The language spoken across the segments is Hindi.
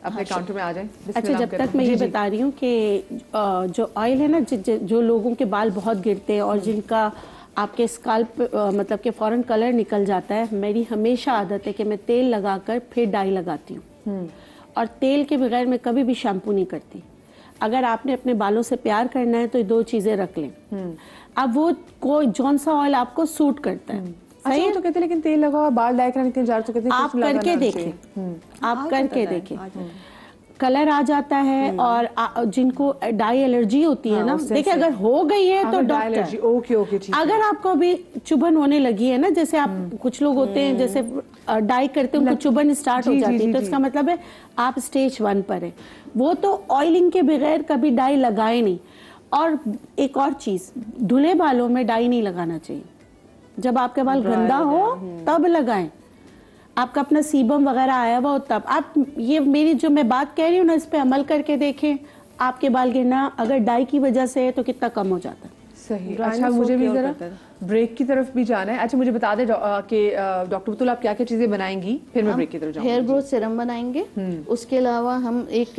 अपने काउंटर में आ जाएं। अच्छा, जब तक मैं ये बता रही हूँ कि जो ऑयल है ना, जो लोगों के बाल बहुत गिरते हैं और जिनका आपके स्काल्प मतलब कि फ़ौरन कलर निकल जाता है, मेरी हमेशा आदत है कि मैं तेल लगाकर फिर डाई लगाती हूँ और तेल के बगैर मैं कभी भी शैम्पू नहीं करती। अगर आपने अपने बालों से प्यार करना है तो ये 2 चीज़ें रख लें। अब वो कोई जौन सा ऑयल आपको सूट करता है। सही है, तो कहते हैं लेकिन तेल लगा हुआ बाल डाई कराने के जा तो कहते हैं आप करके देखें, आप करके देखें, कलर आ जाता है। और जिनको डाई एलर्जी होती है ना, देखिए अगर हो गई है तो डॉक्टर, ओके अगर आपको अभी चुभन होने लगी है ना, जैसे आप कुछ लोग होते हैं जैसे डाई करते हैं उनको चुभन स्टार्ट हो जाती है, तो इसका मतलब है आप स्टेज 1 पर है। वो तो ऑयलिंग के बगैर कभी डाई लगाए नहीं। और एक और चीज, धुले बालों में डाई नहीं लगाना चाहिए। जब आपके बाल गंदा हो तब लगाएं। आपका अपना सीबम वगैरह आया हुआ हो तब आप ये मेरी जो मैं बात कह रही हूँ ना, इस पे अमल करके देखें। आपके बाल गिरना अगर डाई की वजह से है तो कितना कम हो जाता है। सही। अच्छा, मुझे भी जरा ब्रेक की तरफ भी जाना है। अच्छा, मुझे बता दें कि डॉक्टर बतूल आप क्या क्या चीजें बनाएंगी, फिर मैं ब्रेक की तरफ जाऊंगी। हेयर ग्रोथ सीरम बनाएंगे। उसके अलावा हम एक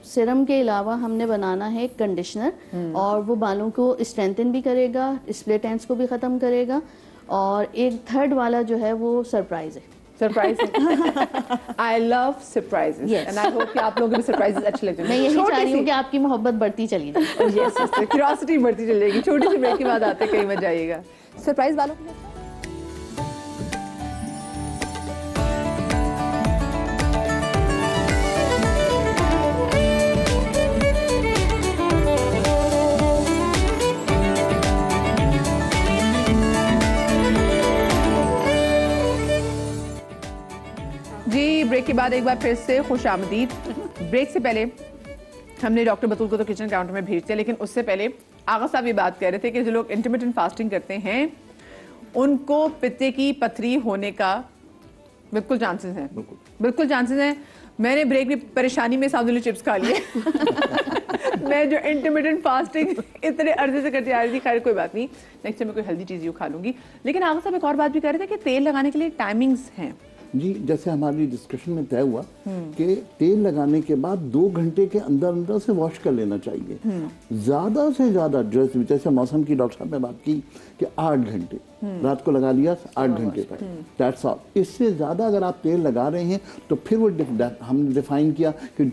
सीरम के अलावा हमने बनाना है एक कंडीशनर, और वो बालों को स्ट्रेंथन भी करेगा, स्प्लिट एंड्स को भी खत्म करेगा। और एक थर्ड वाला जो है वो सरप्राइज है। Surprise. I love surprises and I hope कि आप लोगों को भी सरप्राइजेस अच्छे लगते हैं। मैं यही चाह रही हूँ कि आपकी मोहब्बत बढ़ती चली जाए। यस, क्यूरियोसिटी बढ़ती चली जाएगी। छोटी सी ब्रेक के बाद आते कहीं मत जाइएगा। सरप्राइज वालों के लिए जी, ब्रेक के बाद एक बार फिर से खुश आमदीद। ब्रेक से पहले हमने डॉक्टर बतूल को तो किचन काउंटर में भेजते, लेकिन उससे पहले आगा साहब ये बात कह रहे थे कि जो लोग इंटरमिटेंट फास्टिंग करते हैं उनको पित्ते की पथरी होने का बिल्कुल चांसेस हैं। बिल्कुल चांसेस हैं। मैंने ब्रेक में परेशानी में साबुन चिप्स खा लिए। मैं जो इंटरमिटेंट फास्टिंग इतने अर्जे से करती आ रही थी, खैर कोई बात नहीं, नेक्स्ट टाइम मैं कोई हेल्दी चीज़ यूँ खा लूँगी। लेकिन आगा साहब एक और बात भी कह रहे थे कि तेल लगाने के लिए टाइमिंग्स हैं। जी, जैसे हमारी डिस्कशन में तय हुआ कि तेल लगाने के बाद 2 घंटे के अंदर अंदर से वॉश कर लेना चाहिए। ज्यादा से ज्यादा जैसे मौसम की डॉक्टर साहब ने बात की कि 8 घंटे रात को लगा लिया, 8 घंटे तक, दैट्स ऑल। इससे ज्यादा अगर आप तेल लगा रहे हैं तो फिर वो हमने डिफाइन किया कि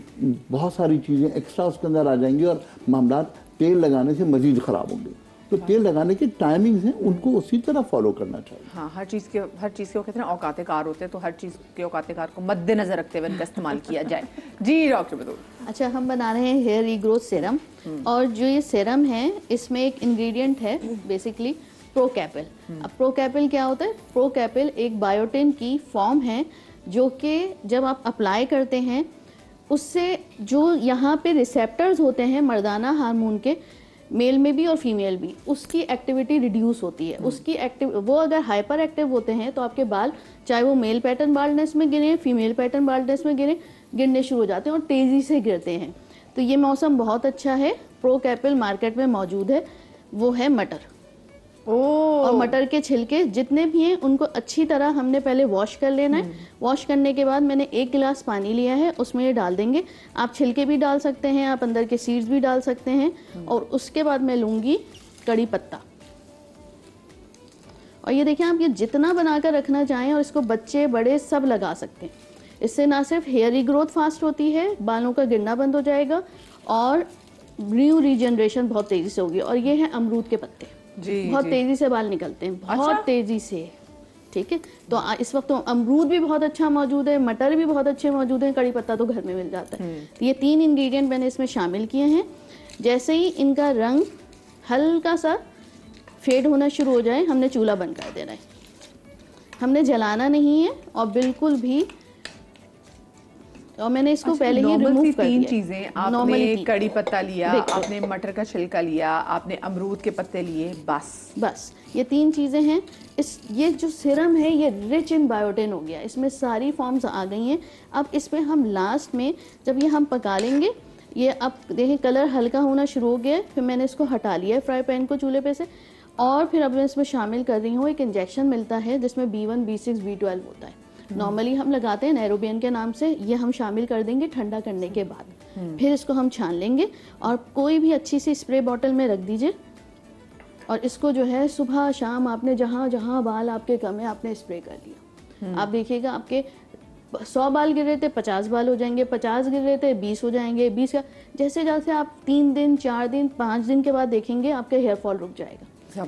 बहुत सारी चीजें एक्स्ट्रा उसके अंदर आ जाएंगी और मामला तेल लगाने से मजीद खराब होंगे। तो तेल लगाने के टाइमिंग्स हैं, उनको उसी तरह फॉलो करना चाहिए। हाँ, हर चीज़ के वो कहते हैं ना औकात कार होते हैं, तो हर चीज़ के औकात कार को मद्देनजर रखते हुए इनका इस्तेमाल किया जाए। जी डॉक्टर बतूल। अच्छा, हम बना रहे हैं हेयर रीग्रोथ सीरम, और जो ये सीरम है इसमें एक इंग्रेडिएंट है बेसिकली प्रोकैपिल। अब प्रोकैपिल क्या होता है? प्रोकैपिल एक बायोटिन की फॉर्म है जो कि जब आप अप्लाई करते हैं उससे जो यहाँ पे रिसेप्टर्स होते हैं मर्दाना हार्मोन के, मेल में भी और फीमेल भी, उसकी एक्टिविटी रिड्यूस होती है। उसकी वो अगर हाइपर एक्टिव होते हैं तो आपके बाल, चाहे वो मेल पैटर्न बाल्डनेस में गिरे, फीमेल पैटर्न बाल्डनेस में गिरने शुरू हो जाते हैं और तेज़ी से गिरते हैं। तो ये मौसम बहुत अच्छा है। प्रोकैपिल मार्केट में मौजूद है, वो है मटर। और मटर के छिलके जितने भी हैं उनको अच्छी तरह हमने पहले वॉश कर लेना है। वॉश करने के बाद मैंने 1 गिलास पानी लिया है, उसमें ये डाल देंगे। आप छिलके भी डाल सकते हैं, आप अंदर के सीड्स भी डाल सकते हैं। और उसके बाद मैं लूँगी कड़ी पत्ता। और ये देखिए, आप ये जितना बनाकर रखना चाहें, और इसको बच्चे बड़े सब लगा सकते हैं। इससे ना सिर्फ हेयर रीग्रोथ फास्ट होती है, बालों का गिरना बंद हो जाएगा और न्यू रीजनरेशन बहुत तेज़ी से होगी। और ये है अमरूद के पत्ते, बहुत तेजी से बाल निकलते हैं, बहुत तेजी से। ठीक है, तो इस वक्त तो अमरूद भी बहुत अच्छा मौजूद है, मटर भी बहुत अच्छे मौजूद हैं, कड़ी पत्ता तो घर में मिल जाता है। तो ये 3 इंग्रेडिएंट मैंने इसमें शामिल किए हैं। जैसे ही इनका रंग हल्का सा फेड होना शुरू हो जाए, हमने चूल्हा बंद कर देना है। हमने जलाना नहीं है और बिल्कुल भी, और मैंने इसको पहले ही रिमूव कर दिया। 3 चीजें आपने, कड़ी पत्ता लिया, आपने मटर का छिलका लिया, आपने अमरूद के पत्ते लिए, बस ये 3 चीजें हैं। ये जो सीरम है ये रिच इन बायोटिन हो गया, इसमें सारी फॉर्म्स आ गई हैं। अब इसमें हम लास्ट में जब ये हम पका लेंगे, ये अब देखिए कलर हल्का होना शुरू हो गया है। फिर मैंने इसको हटा लिया है फ्राई पैन को चूल्हे पे से, और फिर अब मैं इसमें शामिल कर रही हूँ एक इंजेक्शन मिलता है जिसमें B1, B6, B12 होता है। नॉर्मली हम लगाते हैं नैरोबियन के नाम से, ये हम शामिल कर देंगे ठंडा करने के बाद। फिर इसको हम छान लेंगे और कोई भी अच्छी सी स्प्रे बॉटल में रख दीजिए और इसको जो है सुबह शाम आपने जहाँ जहाँ बाल आपके कम है आपने स्प्रे कर लिया। आप देखिएगा आपके 100 बाल गिर रहे थे 50 बाल हो जाएंगे, 50 गिर रहे थे 20 हो जाएंगे, 20 का जैसे जैसे आप 3 दिन 4 दिन 5 दिन के बाद देखेंगे आपके हेयर फॉल रुक जाएगा।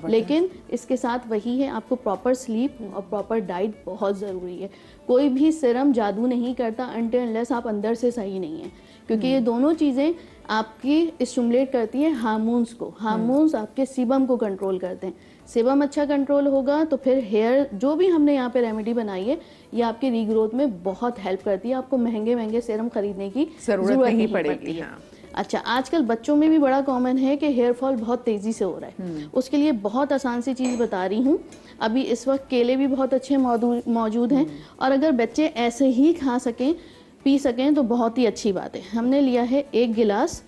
लेकिन इसके साथ वही है, आपको प्रॉपर स्लीप और प्रॉपर डाइट बहुत ज़रूरी है। कोई भी सीरम जादू नहीं करता अनटिल अनलेस आप अंदर से सही नहीं है, क्योंकि ये दोनों चीज़ें आपकी स्टिमुलेट करती है हार्मोन्स को। हार्मोन्स आपके सीबम को कंट्रोल करते हैं। सीबम अच्छा कंट्रोल होगा तो फिर हेयर जो भी हमने यहाँ पे रेमेडी बनाई है ये आपके रीग्रोथ में बहुत हेल्प करती है। आपको महंगे महंगे सीरम खरीदने की जरूरत नहीं पड़ती है। अच्छा, आजकल बच्चों में भी बड़ा कॉमन है कि हेयर फॉल बहुत तेजी से हो रहा है। उसके लिए बहुत आसान सी चीज़ बता रही हूँ। अभी इस वक्त केले भी बहुत अच्छे मौजूद हैं और अगर बच्चे ऐसे ही खा सकें पी सकें तो बहुत ही अच्छी बात है। हमने लिया है 1 गिलास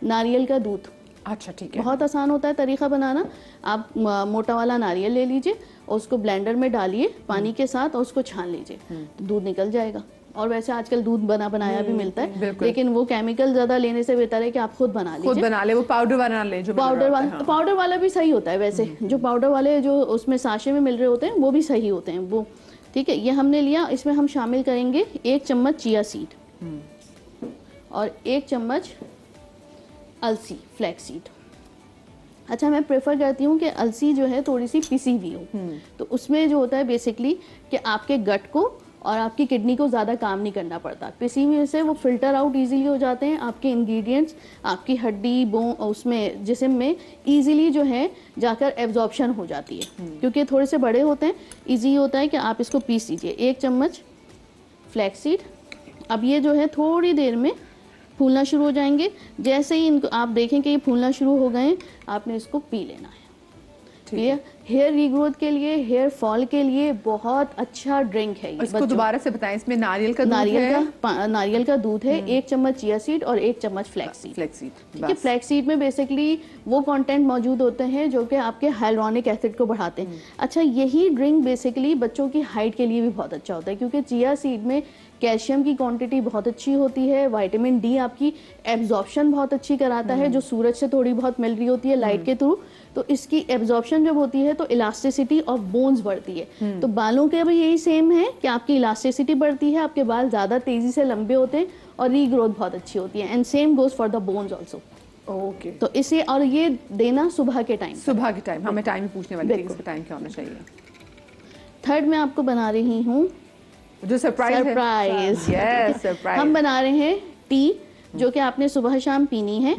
नारियल का दूध। अच्छा ठीक है, बहुत आसान होता है तरीका बनाना। आप मोटा वाला नारियल ले लीजिए और उसको ब्लेंडर में डालिए पानी के साथ और उसको छान लीजिए, तो दूध निकल जाएगा। और वैसे आजकल दूध बनाया भी मिलता है, लेकिन वो केमिकल ज्यादा लेने से बेहतर है कि आप खुद बना लीजिए। खुद बना ले, वो पाउडर वाला ले, जो पाउडर वाला भी सही होता है वैसे। जो पाउडर वाले जो उसमें साशे में मिल रहे होते हैं वो भी सही होते हैं वो। ठीक है, ये हमने लिया। इसमें हम शामिल करेंगे 1 चम्मच चिया सीड और 1 चम्मच अलसी फ्लैक्स सीड। अच्छा, मैं प्रेफर करती हूँ कि अलसी जो है थोड़ी सी पिसी हुई हो, तो उसमें जो होता है बेसिकली कि आपके गट को और आपकी किडनी को ज़्यादा काम नहीं करना पड़ता। पिसी हुई से वो फिल्टर आउट इजीली हो जाते हैं। आपके इंग्रेडिएंट्स आपकी हड्डी उसमें जिस्म में इजीली जो है जाकर एब्जॉर्प्शन हो जाती है, क्योंकि थोड़े से बड़े होते हैं। इजी होता है कि आप इसको पीस लीजिए। 1 चम्मच फ्लैक्स सीड। अब ये जो है थोड़ी देर में फूलना शुरू हो जाएंगे। जैसे ही इनको आप देखें कि ये फूलना शुरू हो गए, आपने इसको पी लेना है। क्लियर? हेयर रीग्रोथ के लिए, हेयर फॉल के लिए बहुत अच्छा ड्रिंक है ये। इसको दोबारा से बताएं। इसमें नारियल का दूध है 1 चम्मच चिया सीड और 1 चम्मच फ्लैक्स सीड। ठीक है, फ्लैक्स सीड में बेसिकली वो कंटेंट मौजूद होते हैं जो कि आपके हाइलुरोनिक एसिड को बढ़ाते हैं। अच्छा, यही ड्रिंक बेसिकली बच्चों की हाइट के लिए भी बहुत अच्छा होता है, क्योंकि चिया सीड में कैल्शियम की क्वांटिटी बहुत अच्छी होती है। विटामिन डी आपकी एब्जॉर्प्शन बहुत अच्छी कराता है, जो सूरज से थोड़ी बहुत मिल रही होती है लाइट के थ्रू। तो इसकी एब्जॉर्प्शन जब होती है तो इलास्टिसिटी ऑफ बोन्स बढ़ती है। तो बालों के भी यही सेम है कि आपकी इलास्टिसिटी बढ़ती है, आपके बाल ज़्यादा तेज़ी से लंबे होते हैं और रीग्रोथ बहुत अच्छी होती है। And same goes for the bones also. Okay, तो इसे और ये देना सुबह के टाइम। हमें टाइम पूछने वाली थी, इसका टाइम क्या होना चाहिए। थर्ड मैं आपको बना रही हूँ जो सरप्राइज हम बना रहे हैं टी, जो कि आपने सुबह शाम पीनी है।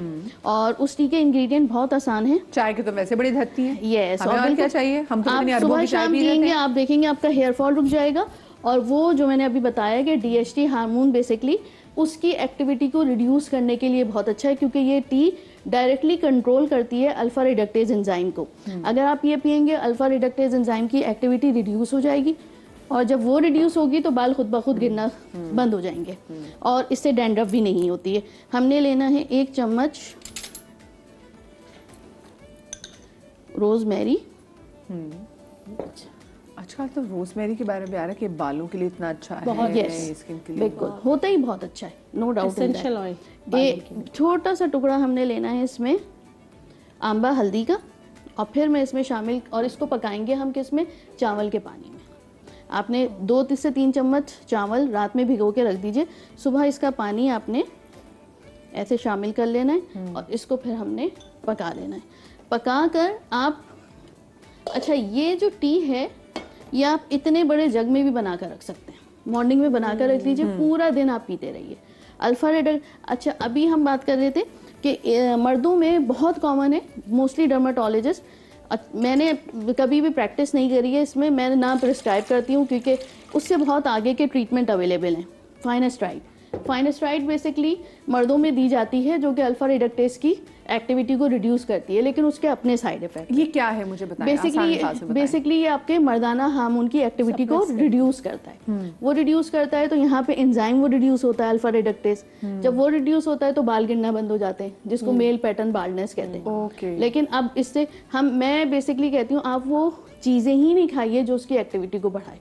और उस टी के इंग्रेडिएंट बहुत आसान है। चाय के तो वैसे बड़ी धरती है। यस, और क्या चाहिए, हम तो आप सुबह शाम पिएंगे, आप देखेंगे आपका हेयर फॉल रुक जाएगा। और वो जो मैंने अभी बताया कि DHT हार्मोन बेसिकली उसकी एक्टिविटी को रिड्यूस करने के लिए बहुत अच्छा है, क्योंकि ये टी डायरेक्टली कंट्रोल करती है अल्फा रिडक्टेज एंजाइम को। अगर आप ये पिएंगे अल्फा रिडक्टेज एंजाइम की एक्टिविटी रिड्यूस हो जाएगी, और जब वो रिड्यूस होगी तो बाल खुद ब खुद गिरना बंद हो जाएंगे और इससे डैंड्रफ भी नहीं होती है। हमने लेना है 1 चम्मच रोजमेरी। आजकल तो रोजमेरी के बारे में आ रहा है कि बालों के लिए इतना अच्छा है, बहुत स्किन के लिए बिल्कुल होता ही बहुत अच्छा है, नो डाउट। Essential oil. ये छोटा सा टुकड़ा हमने लेना है इसमें आंबा हल्दी का, और फिर मैं इसमें शामिल, और इसको पकाएंगे हम किसमें, चावल के पानी में। आपने 2 से 3 चम्मच चावल रात में भिगो के रख दीजिए। सुबह इसका पानी आपने ऐसे शामिल कर लेना है और इसको फिर हमने पका लेना है। पका कर आप, अच्छा ये जो टी है ये आप इतने बड़े जग में भी बना कर रख सकते हैं। मॉर्निंग में बना कर रख लीजिए, पूरा दिन आप पीते रहिए। अल्फा अच्छा, अभी हम बात कर रहे थे कि मर्दों में बहुत कॉमन है, मोस्टली डर्माटोलॉजिस्ट। मैंने कभी भी प्रैक्टिस नहीं करी है इसमें, मैं ना प्रिस्क्राइब करती हूँ, क्योंकि उससे बहुत आगे के ट्रीटमेंट अवेलेबल हैं। फाइनेस्ट्राइड बेसिकली मर्दों में दी जाती है, जो कि अल्फा रिडक्टेज की एक्टिविटी को रिड्यूस करती है, लेकिन उसके अपने साइड इफेक्ट। ये क्या है मुझे बताएं। बेसिकली ये आपके मर्दाना हार्मोन की एक्टिविटी को रिड्यूस करता है। वो रिड्यूस करता है तो यहाँ पे एंजाइम वो रिड्यूस होता है अल्फा रिडक्टेज। जब वो रिड्यूस होता है तो बाल गिरना बंद हो जाते हैं, जिसको मेल पैटर्न बाल्डनेस कहते हैं। लेकिन अब इससे मैं बेसिकली कहती हूँ आप वो चीजें ही नहीं खाइए जो उसकी एक्टिविटी को बढ़ाए,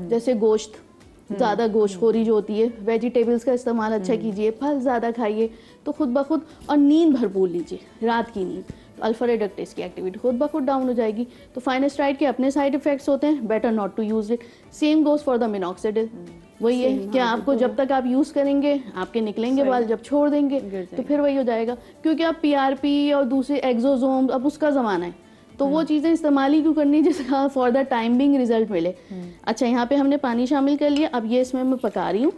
जैसे गोश्त, ज़्यादा गोश्तखोरी जो होती है, वेजिटेबल्स का इस्तेमाल अच्छा कीजिए, फल ज़्यादा खाइए तो खुद ब खुद, और नींद भरपूर लीजिए, रात की नींद, अल्फा रेडक्टेज की एक्टिविटी खुद ब खुद डाउन हो जाएगी। तो फाइनेस्ट्राइड के अपने साइड इफेक्ट्स होते हैं, better not to use it. Same goes for the minoxidil, वही है कि आपको जब तक आप यूज करेंगे आपके निकलेंगे बाल, जब छोड़ देंगे तो फिर वही हो जाएगा, क्योंकि आप पीआरपी और दूसरे एक्सोसोम, अब उसका जमाना है, तो वो चीजें इस्तेमाल ही क्यों करनी जिसका for the time being result मिले। अच्छा, यहाँ पे हमने पानी शामिल कर लिया, अब ये इसमें मैं पका रही हूँ।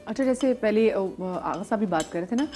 अच्छा, जैसे पहले आगा साहब भी बात कर रहे थे ना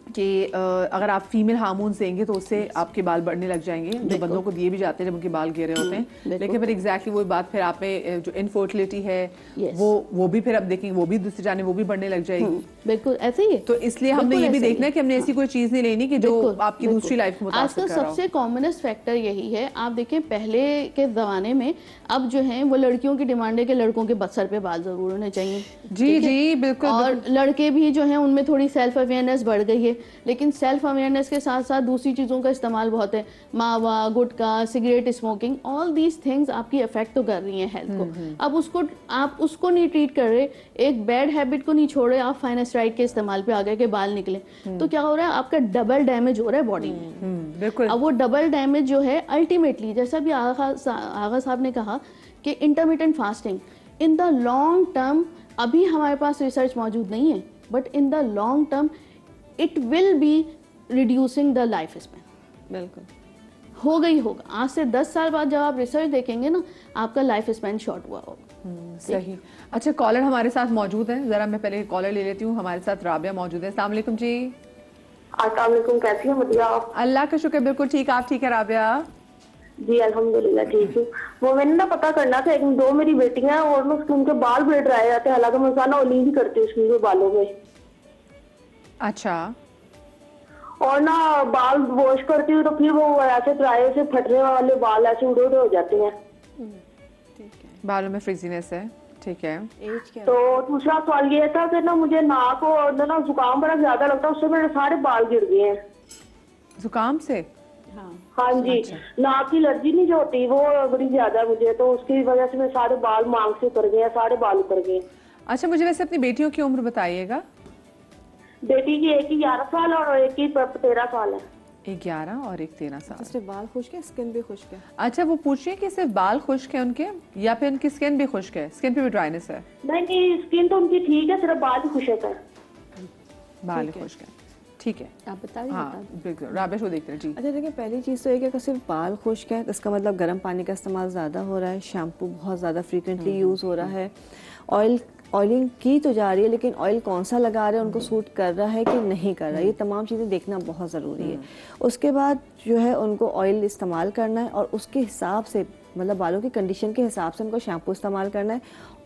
कि अगर आप फीमेल हार्मोन्स देंगे तो उससे आपके बाल बढ़ने लग जाएंगे, जो बंदों को दिए भी जाते हैं जब उनके बाल गिरे होते हैं, लेकिन फिर एग्जैक्टली वही बात, फिर आप में जो इनफर्टिलिटी है वो भी फिर अब देखेंगे वो भी दूसरी जाने वो भी बढ़ने लग जाएगी। बिल्कुल ऐसे ही है। तो इसलिए हमने ये भी देखना है कि हमने ऐसी कोई चीज नहीं लेनी कि जो आपकी दूसरी लाइफ को मुतासिर कर रहा हो। आजकल सबसे कॉमनेस्ट फैक्टर यही है। आप देखें पहले के जमाने में, अब जो है वो लड़कियों की डिमांड है कि लड़कों के सर पे बाल जरूर होने चाहिए। जी जी बिल्कुल। और लड़के भी जो है उनमें थोड़ी सेल्फ अवेयरनेस बढ़ गई है, लेकिन सेल्फ अवेयरनेस के साथ साथ दूसरी चीज़ों का इस्तेमाल बहुत है, मावा, gutkha, cigarette smoking, all these things आपकी अफेक्ट तो कर रही हैं हेल्थ को। अब आप उसको नहीं ट्रीट कर रहे, एक बैड हैबिट को नहीं छोड़ रहे, आप फाइनेस्ट्राइड के इस्तेमाल पे आ गए कि बाल निकले, तो क्या हो रहा है, आपका डबल डैमेज हो रहा है बॉडी में। बिल्कुल। अब वो डबल डैमेज जो है अल्टीमेटली, जैसा भी आगा साहब ने कहा कि intermittent fasting in the long term, अभी हमारे पास रिसर्च मौजूद नहीं है, but in the long term it will be reducing the life span. बिल्कुल होगा ही होगा। आज से 10 साल बाद जब आप रिसर्च देखेंगे ना, आपका लाइफ स्पैन शॉर्ट हुआ होगा। सही। अच्छा, कॉलर हमारे साथ मौजूद है, जरा मैं पहले कॉलर ले लेती हूँ। हमारे साथ राबिया मौजूद है। अस्सलाम वालेकुम जी। अस्सलाम वालेकुम, कैसी हैं बढ़िया आप? अल्लाह का शुक्र, बिल्कुल ठीक। आप ठीक है राबिया? जी अल्हम्दुलिल्लाह ठीक हूँ। वो मैंने ना पता करना था, एक दो मेरी बेटियां हैं और उनके बाल बड़े ड्राई जाते हैं, हालांकि मैं ना ऑयलिंग भी करती हूँ उसके बालों में। अच्छा। और ना बाल वॉश करती हूँ तो फिर वो ऐसे ड्राई से फटने वाले बाल ऐसे उड़े उड़े हो जाते हैं। बालों में फ्रिजीनेस है, ठीक है। तो दूसरा सवाल ये था कि ना मुझे नाक और ना जुकाम बड़ा ज्यादा लगता है, उससे मेरे सारे बाल गिर गए हैं। जुकाम से? हाँ जी। नाक की एलर्जी नहीं जो होती वो बड़ी ज्यादा मुझे, तो उसकी वजह से मेरे सारे बाल मांग से उतर गए, सारे बाल उतर गए। अच्छा, मुझे वैसे अपनी बेटियों की उम्र बताइएगा। बेटी की एक ही 11 साल और एक ही 13 साल है। एक 11 और एक 13 साल। सिर्फ बाल खुश्क है, स्किन भी खुश्क है? अच्छा, वो पूछ रही है कि सिर्फ बाल खुश्क है उनके या फिर उनकी स्किन भी खुश्क है? स्किन पे भी ड्राइनेस है? नहीं, स्किन तो उनकी ठीक है, सिर्फ बाल ही खुश्क है। बाल खुश्क है, ठीक है। आप बता दीजिए। हाँ बिल्कुल, राबिश वो देखते हैं जी। अच्छा देखिए, पहली चीज़ तो ये कि अगर सिर्फ बाल खुश्क है तो इसका मतलब गर्म पानी का इस्तेमाल ज़्यादा हो रहा है, शैम्पू बहुत ज़्यादा फ्रीक्वेंटली यूज़ हो रहा है, ऑयलिंग की तो जा रही है, लेकिन ऑयल कौन सा लगा रहे हैं, उनको सूट कर रहा है कि नहीं कर रहा है, ये तमाम चीज़ें देखना बहुत ज़रूरी है। उसके बाद जो है उनको ऑयल इस्तेमाल करना है और उसके हिसाब से, मतलब बालों की कंडीशन के हिसाब से उनको शैम्पू इस्तेमाल करना है।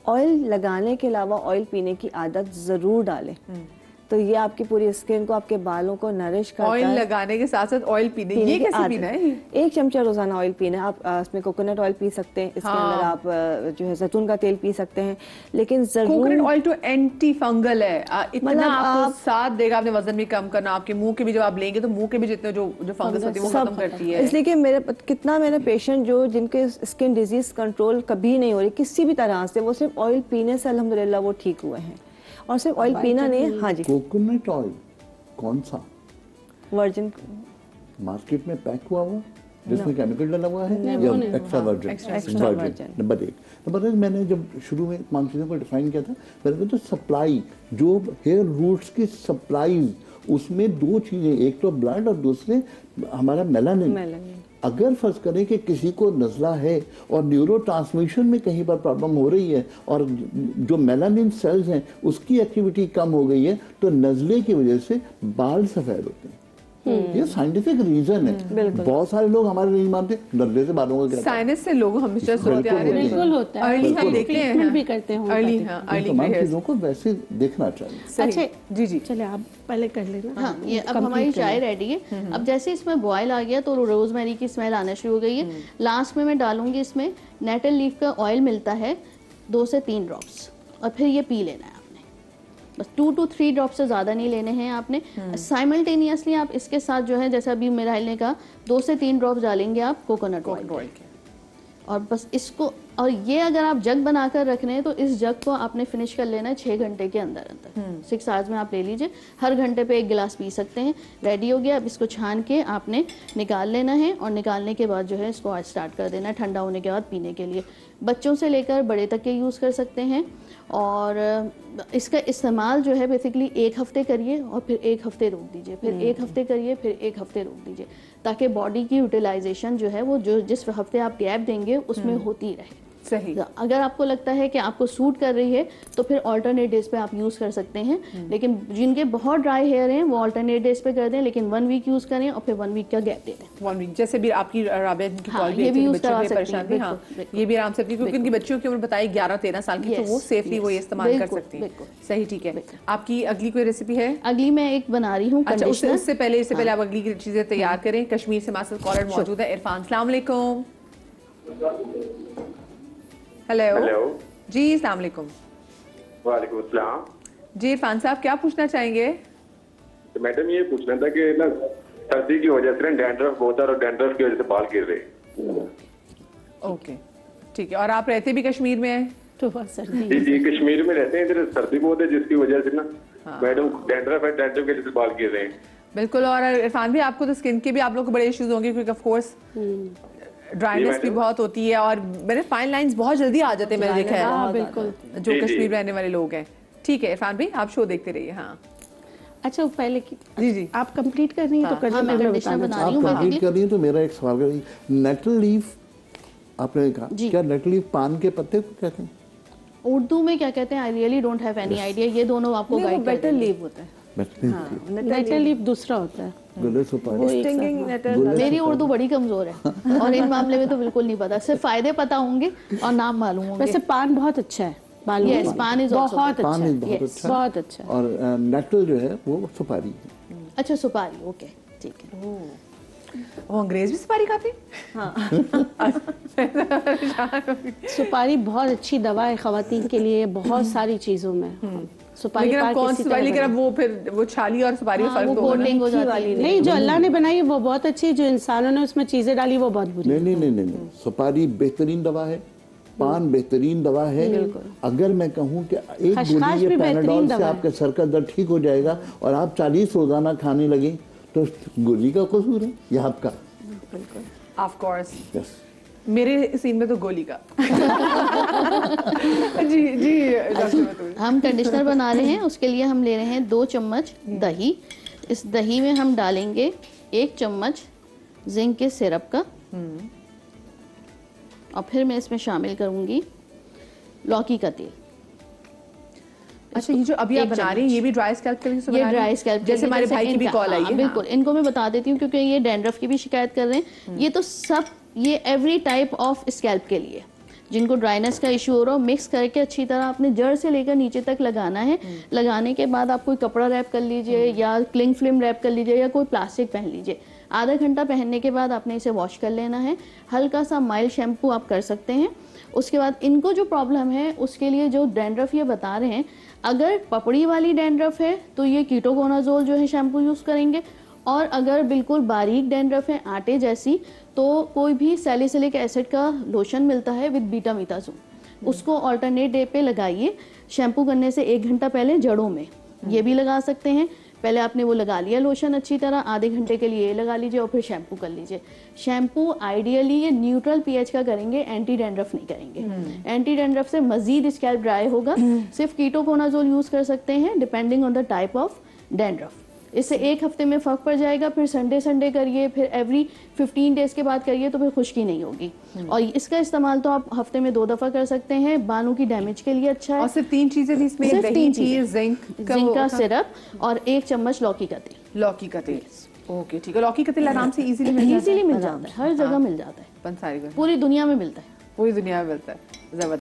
ऑयल लगाने के अलावा ऑयल पीने की आदत ज़रूर डालें, तो ये आपकी पूरी स्किन को, आपके बालों को नरिश करता है। ऑयल लगाने के साथ साथ ऑयल पीने ये कैसे पीना है? 1 चमचा रोजाना ऑयल पीना है। आप इसमें कोकोनट ऑयल पी सकते हैं, इसके अंदर आप जो है जैतून का तेल पी सकते हैं, लेकिन जरूर कोकोनट ऑयल तो एंटी फंगल है, इतना मतलब आपको साथ देगा, आपने वजन भी कम करना, आपके मुंह के भी जब आप लेंगे तो मुंह के भी जितने जो फंगस होती है वो खत्म करती है। इसलिए कि मेरे पेशेंट जो जिनके स्किन डिजीज कंट्रोल कभी नहीं हो रही किसी भी तरह से, वो सिर्फ ऑयल पीने से अल्हम्दुलिल्लाह वो ठीक हुए हैं। और सिर्फ ऑयल पीना नहीं है। हाँ जी। कोकोनट ऑयल कौन सा? वर्जिन मार्केट में पैक हुआ हुआ जिसमें केमिकल डाला हुआ है या extra virgin? Virgin number 1। Number 1, मैंने जब शुरू में तमाम चीज़ों को डिफाइन किया था, मैंने कहा तो सप्लाई, जो हेयर रूट्स की सप्लाईज, उसमें 2 चीज़ें, एक तो ब्लड और दूसरे हमारा मेलानिन। अगर फर्ज करें कि किसी को नज़ला है और न्यूरो ट्रांसमिशन में कहीं पर प्रॉब्लम हो रही है और जो मेलानिन सेल्स हैं उसकी एक्टिविटी कम हो गई है, तो नज़ले की वजह से बाल सफ़ेद होते हैं। ये साइंटिफिक रीजन है। बहुत सारे लोग हमारे नहीं मानते, नज़ले से बालों का क्या? साइनस से लोग हमेशा सोचते आ रहे हैं। बिल्कुल होता है, अर्ली हम देखते हैं भी करते हैं अर्ली। होता हाँ, अर्ली तमाम ग्रे चीज़ों को वैसे देखना चाहिए। अच्छा जी जी, चले आप पहले कर लेना। हाँ, ये अब हमारी चाय रेडी है। अब जैसे इसमें बॉयल आ गया तो रोजमेरी की स्मेल आना शुरू हो गई है। लास्ट में मैं डालूंगी इसमें नेटल लीफ का ऑयल मिलता है, 2 से 3 ड्रॉप्स, और फिर ये पी लेना है आपने। बस 2 to 3 ड्रॉप्स से ज़्यादा नहीं लेने हैं आपने। साइमल्टेनियसली आप इसके साथ जो है, जैसा अभी मेराइल ने कहा, 2 से 3 ड्रॉप्स डालेंगे आप कोकोनट ऑयल के। और बस इसको, और ये अगर आप जग बनाकर रख रहे हैं तो इस जग को आपने फिनिश कर लेना है 6 घंटे के अंदर अंदर। 6 आवर्स में आप ले लीजिए, हर घंटे पे 1 गिलास पी सकते हैं। रेडी हो गया। अब इसको छान के आपने निकाल लेना है और निकालने के बाद जो है इसको आज स्टार्ट कर देना है ठंडा होने के बाद पीने के लिए। बच्चों से लेकर बड़े तक के यूज़ कर सकते हैं। और इसका इस्तेमाल जो है बेसिकली 1 हफ्ते करिए और फिर 1 हफ्ते रोक दीजिए, फिर 1 हफ्ते करिए, फिर 1 हफ्ते रोक दीजिए, ताकि बॉडी की यूटिलाइजेशन जो है वो जो जिस हफ्ते आप गैप देंगे उसमें होती रहे। सही। अगर आपको लगता है कि आपको सूट कर रही है तो फिर ऑल्टरनेट डेज पे आप यूज़ कर सकते हैं। लेकिन जिनके बहुत ड्राई हेयर हैं वो ऑल्टरनेट डेज पे कर दें, लेकिन 1 वीक यूज़ करें और फिर 1 वीक का गैप दे दें। 1 वीक जैसे भी आपकी राबिया की हाँ, कॉल भी ये भी यूज़ बच्चे करा भी सकती परेशान हैं, भी, हाँ बिल्कुल, ये भी आराम से क्योंकि उनकी बच्चियों की उम्र बताई 11-13 साल की, तो वो सेफली वो ये इस्तेमाल कर बिल्कुल, सकती है। बिल्कुल। सही, ठीक है। आपकी अगली कोई रेसिपी है? अगली मैं एक बना रही हूँ अच्छा, उससे कंडीशनर। पहले आप अगली की चीजें तैयार करें। कश्मीर से हमारे साथ कॉलर मौजूद है इरफान। अस्सलाम वालेकुम। हेलो जी, अस्सलाम वालेकुम। वालेकुम अस्सलाम। जी इरफान साहब, क्या पूछना चाहेंगे? तो मैडम ये पूछना था कि ना सर्दी की वजह से डैंड्रफ बहुत है और डैंड्रफ की वजह से बाल गिर रहे। ओके, ठीक है। और आप रहते भी कश्मीर में हैं? तो बहुत सर्दी जी जी, कश्मीर में रहते हैं, इधर सर्दी बहुत है जिसकी वजह से ना मैडम डैंड्रफ है, डैंड्रफ की वजह से बाल गिर रहे हैं। बिल्कुल। और इरफान भी आपको तो स्किन के भी आप लोग को बड़े इश्यूज होंगे क्योंकि ऑफ कोर्स ड्राइनेस भी बहुत होती है और मेरे फाइन लाइंस बहुत जल्दी आ जाते हैं, मैंने देखा है। हाँ, बिल्कुल। जो कश्मीर में रहने वाले लोग हैं। ठीक है इरफान भाई, आप शो देखते रहिए। हाँ अच्छा, पहले की जी आप कंप्लीट कर रही हैं तो कर हाँ, मैं कंडीशनर बना रही आप हूँ कंप्लीट कर रही हैं तो मेरा एक सवाल करिए, नेटल लीफ आपने कहा, जी। क्या नेटल लीफ पान के पत्ते को कहते हैं? उर्दू में क्या कहते हैं, I really don't have any idea. ये दोनों आपको गाइड कर बेटर देंगे। लीव होता है। नेटल लीफ दूसरा होता है। गुले सुपारी। Stinging nettle. मेरी उर्दू बड़ी कमजोर है और इन मामले में तो बिल्कुल नहीं पता, सिर्फ फायदे पता होंगे और नाम मालूम होंगे। वैसे पान बहुत अच्छा है बालों Yes, के लिए। पान is also बहुत पान अच्छा is है। बहुत Yes, अच्छा है। बहुत अच्छा है। और नेटल जो है वो सुपारी है। अच्छा, सुपारी, ओके, ठीक है। वो अंग्रेज भी सुपारी खाते सुपारी बहुत अच्छी दवा है खवातीन के लिए बहुत सारी चीजों में। सुपारी लेकिन अब पाक कौन इसी सी तरह लेकिन बना- अब वो फिर वो छाली और सुपारी में हाँ, फर्क वो तो होगा ना? कोटिंग हो जाती है। नहीं, जो अल्लाह ने बनाई है वो बहुत अच्छी है, जो इंसानों ने उसमें चीजें डाली वो बहुत बुरी है। नहीं, सुपारी बेहतरीन दवा है, पान बेहतरीन दवा है। अगर मैं कहूँ कि एक खसखस गोली ये भी बेहतरीन पैनाडोल से दवा है। आपके सर का दर्द ठीक हो जाएगा और आप 40 रोजाना खाने लगे तो गोली का कसूर है या आपका? Of course yes. मेरे सीन में तो गोली का। जी जी डॉक्टर बतूल। हम कंडीशनर बना रहे हैं, उसके लिए हम ले रहे हैं 2 चम्मच दही। इस दही में हम डालेंगे 1 चम्मच जिंक के सिरप का और फिर मैं इसमें शामिल करूंगी लौकी का तेल। अच्छा, ये जो अभी आप एक बना रही हैं ये भी ड्राई स्कैल्प के लिए ये ड्राई स्कैल्प के जैसे लिए, हमारे भाई की भी इनका- कॉल आई हाँ, है। बिल्कुल, इनको मैं बता देती हूँ क्योंकि ये डैंड्रफ की भी शिकायत कर रहे हैं। ये तो सब, ये एवरी टाइप ऑफ स्कैल्प के लिए जिनको ड्राइनेस का इशू हो रहा हो, मिक्स करके अच्छी तरह अपने जड़ से लेकर नीचे तक लगाना है। लगाने के बाद आप कोई कपड़ा रैप कर लीजिए या क्लिंग फिल्म रैप कर लीजिए या कोई प्लास्टिक पहन लीजिए। आधा घंटा पहनने के बाद आपने इसे वॉश कर लेना है। हल्का सा माइल्ड शैम्पू आप कर सकते हैं। उसके बाद इनको जो प्रॉब्लम है उसके लिए जो डैंड्रफ ये बता रहे हैं, अगर पपड़ी वाली डैंड्रफ है तो ये कीटोकोनाजोल जो है शैम्पू यूज़ करेंगे, और अगर बिल्कुल बारीक डैंड्रफ है आटे जैसी तो कोई भी सैलिसिलिक एसिड का लोशन मिलता है विद बीटामीथाजोन, उसको अल्टरनेट डे पे लगाइए। शैम्पू करने से 1 घंटा पहले जड़ों में ये भी लगा सकते हैं। पहले आपने वो लगा लिया लोशन अच्छी तरह, आधे घंटे के लिए ये लगा लीजिए और फिर शैम्पू कर लीजिए। शैम्पू आइडियली ये न्यूट्रल पीएच का करेंगे, एंटी डैंड्रफ नहीं करेंगे। एंटी डैंड्रफ से मजीद स्कैल्प ड्राई होगा। सिर्फ कीटोकोनाजोल यूज कर सकते हैं depending on the type of dandruff. इससे 1 हफ्ते में फर्क पड़ जाएगा। फिर संडे करिए, फिर एवरी 15 डेज के बाद करिए तो फिर खुश्की नहीं होगी। और इसका इस्तेमाल तो आप हफ्ते में 2 दफा कर सकते हैं। बालों की डैमेज के लिए अच्छा और है। सिर्फ 3 चीजें थी इसमें, सिर्फ दही, 3 चीज, जिंक जिंक का सिरप और 1 चम्मच लौकी का तेल। लौकी का तेल। ओके, ठीक है। लौकी का तेल आराम से इजीली मिल जाता है। इजीली मिल जाता है, हर जगह मिल जाता है, पंसारी का पूरी दुनिया में मिलता है। पूरी दुनिया में मिलता है। जबरदस्त।